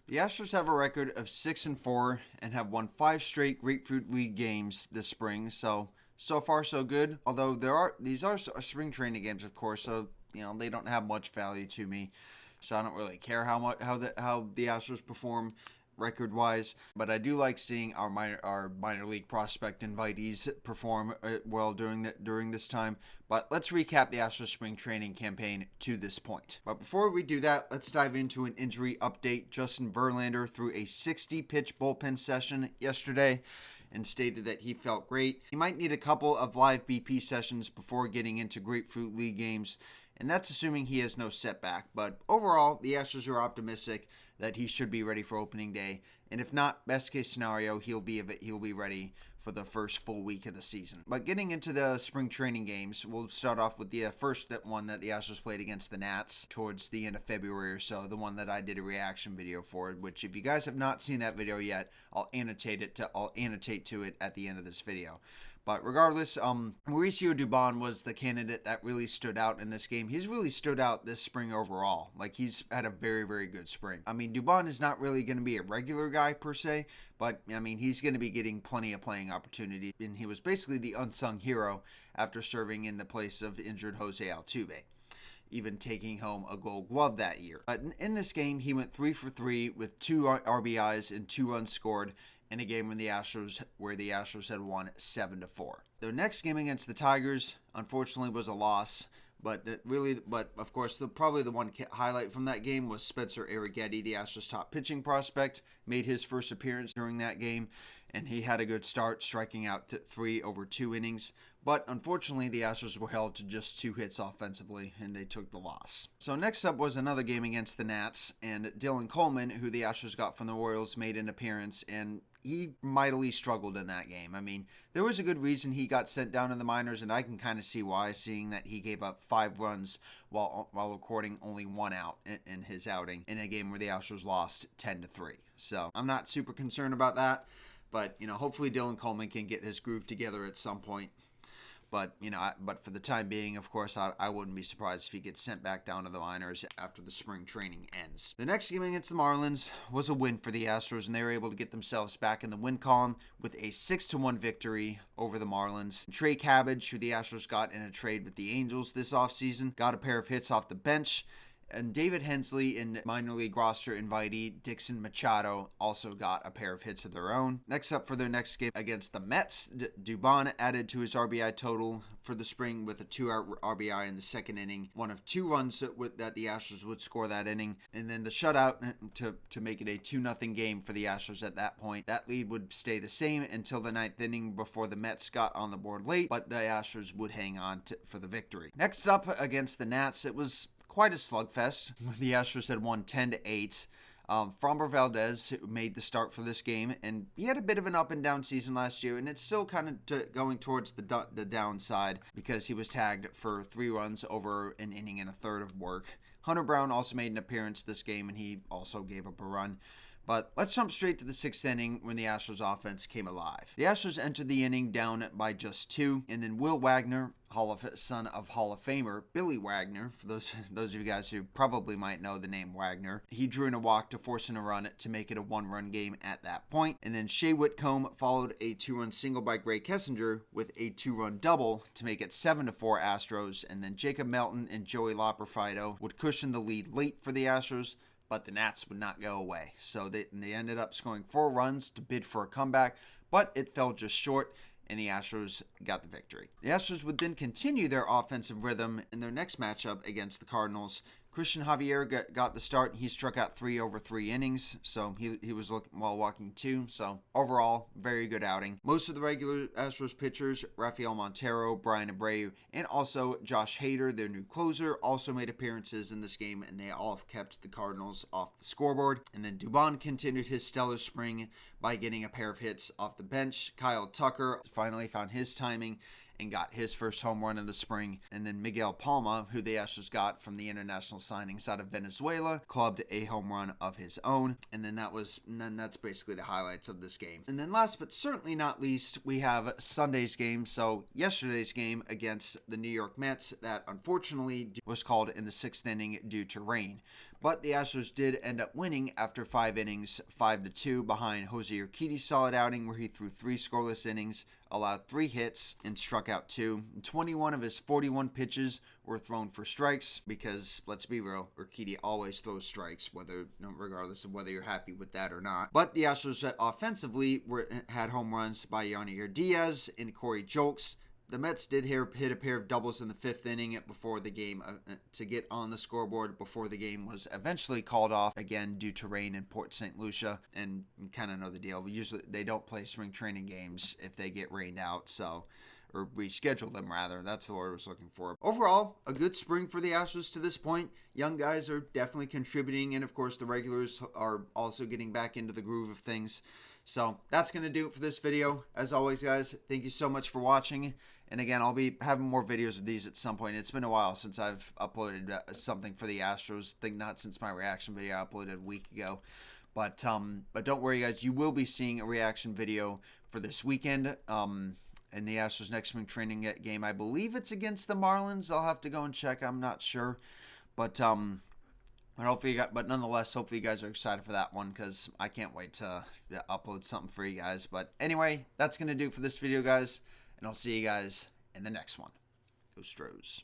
The Astros have a record of 6-4 and have won 5 straight Grapefruit League games this spring. So far so good. Although these are spring training games, of course, so they don't have much value to me. So I don't really care how the Astros perform record wise, but I do like seeing our minor league prospect invitees perform well during this time. But let's recap the Astros spring training campaign to this point. But before we do that, let's dive into an injury update. Justin Verlander threw a 60-pitch bullpen session yesterday and stated that he felt great. He might need a couple of live BP sessions before getting into Grapefruit League games, and that's assuming he has no setback. But overall, the Astros are optimistic that he should be ready for opening day, and if not, best case scenario, he'll be ready for the first full week of the season. But getting into the spring training games, we'll start off with the first one that the Astros played against the Nats towards the end of February or so, the one that I did a reaction video for, which if you guys have not seen that video yet, I'll annotate to it at the end of this video. But regardless, Mauricio Dubon was the candidate that really stood out in this game. He's really stood out this spring overall. Like, he's had a very, very good spring. I mean, Dubon is not really going to be a regular guy per se, but, I mean, he's going to be getting plenty of playing opportunity. And he was basically the unsung hero after serving in the place of injured Jose Altuve, even taking home a Gold Glove that year. But in this game, he went 3 for 3 with 2 RBIs and 2 runs scored, in a game where the Astros had won 7-4. Their next game against the Tigers, unfortunately, was a loss. But of course, probably the one highlight from that game was Spencer Arrighetti, the Astros' top pitching prospect, made his first appearance during that game, and he had a good start, striking out 3 over 2 innings. But unfortunately, the Astros were held to just 2 hits offensively, and they took the loss. So next up was another game against the Nats, and Dylan Coleman, who the Astros got from the Royals, made an appearance, and he mightily struggled in that game. I mean, there was a good reason he got sent down in the minors, and I can kind of see why, seeing that he gave up 5 runs while recording only 1 out in his outing in a game where the Astros lost 10-3. So I'm not super concerned about that, but hopefully Dylan Coleman can get his groove together at some point. But for the time being, of course, I wouldn't be surprised if he gets sent back down to the minors after the spring training ends. The next game against the Marlins was a win for the Astros, and they were able to get themselves back in the win column with a 6-1 victory over the Marlins. Trey Cabbage, who the Astros got in a trade with the Angels this offseason, got a pair of hits off the bench. And David Hensley and minor league roster invitee Dixon Machado also got a pair of hits of their own. Next up for their next game against the Mets, Dubon added to his RBI total for the spring with a 2-out RBI in the second inning. One of 2 runs that the Astros would score that inning. And then the shutout to make it a 2-0 game for the Astros at that point. That lead would stay the same until the 9th inning before the Mets got on the board late, but the Astros would hang on for the victory. Next up against the Nats, it was quite a slugfest. The Astros had won 10-8. Framber Valdez made the start for this game, and he had a bit of an up and down season last year, and it's still kind of going towards the downside because he was tagged for 3 runs over an inning and a third of work. Hunter Brown also made an appearance this game, and he also gave up a run. But let's jump straight to the 6th inning when the Astros offense came alive. The Astros entered the inning down by just 2, and then Will Wagner, son of Hall of Famer Billy Wagner, for those of you guys who probably might know the name Wagner, he drew in a walk to force in a run to make it a 1-run game at that point. And then Shea Whitcomb followed a 2-run single by Gray Kessinger with a 2-run double to make it 7-4 Astros. And then Jacob Melton and Joey Loperfido would cushion the lead late for the Astros, but the Nats would not go away. So they ended up scoring 4 runs to bid for a comeback, but it fell just short, and the Astros got the victory. The Astros would then continue their offensive rhythm in their next matchup against the Cardinals. Christian Javier got the start. He struck out 3 over 3 innings, so he was looking while walking 2. So overall, very good outing. Most of the regular Astros pitchers, Rafael Montero, Brian Abreu, and also Josh Hader, their new closer, also made appearances in this game, and they all kept the Cardinals off the scoreboard. And then Dubon continued his stellar spring by getting a pair of hits off the bench. Kyle Tucker finally found his timing and got his first home run of the spring. And then Miguel Palma, who the Astros got from the international signings out of Venezuela, clubbed a home run of his own. And then that's basically the highlights of this game. And then last but certainly not least, we have Sunday's game. So yesterday's game against the New York Mets that unfortunately was called in the 6th inning due to rain. But the Astros did end up winning after 5 innings, 5-2 behind Jose Urquidy's solid outing where he threw 3 scoreless innings, allowed 3 hits, and struck out 2. 21 of his 41 pitches were thrown for strikes because, let's be real, Urquidy always throws strikes, regardless of whether you're happy with that or not. But the Astros offensively had home runs by Yonier Diaz and Corey Julks. The Mets did hit a pair of doubles in the 5th inning before the game to get on the scoreboard before the game was eventually called off again due to rain in Port St. Lucia. And you kind of know the deal. Usually they don't play spring training games if they get rained out, or reschedule them rather. That's the word I was looking for. Overall, a good spring for the Astros to this point. Young guys are definitely contributing, and of course the regulars are also getting back into the groove of things. So that's going to do it for this video. As always, guys, thank you so much for watching. And again, I'll be having more videos of these at some point. It's been a while since I've uploaded something for the Astros. I think not since my reaction video I uploaded a week ago. But don't worry, guys. You will be seeing a reaction video for this weekend. In the Astros' next spring training game. I believe it's against the Marlins. I'll have to go and check. I'm not sure. But hopefully nonetheless, hopefully you guys are excited for that one because I can't wait to upload something for you guys. But anyway, that's going to do it for this video, guys. And I'll see you guys in the next one. Go Astros.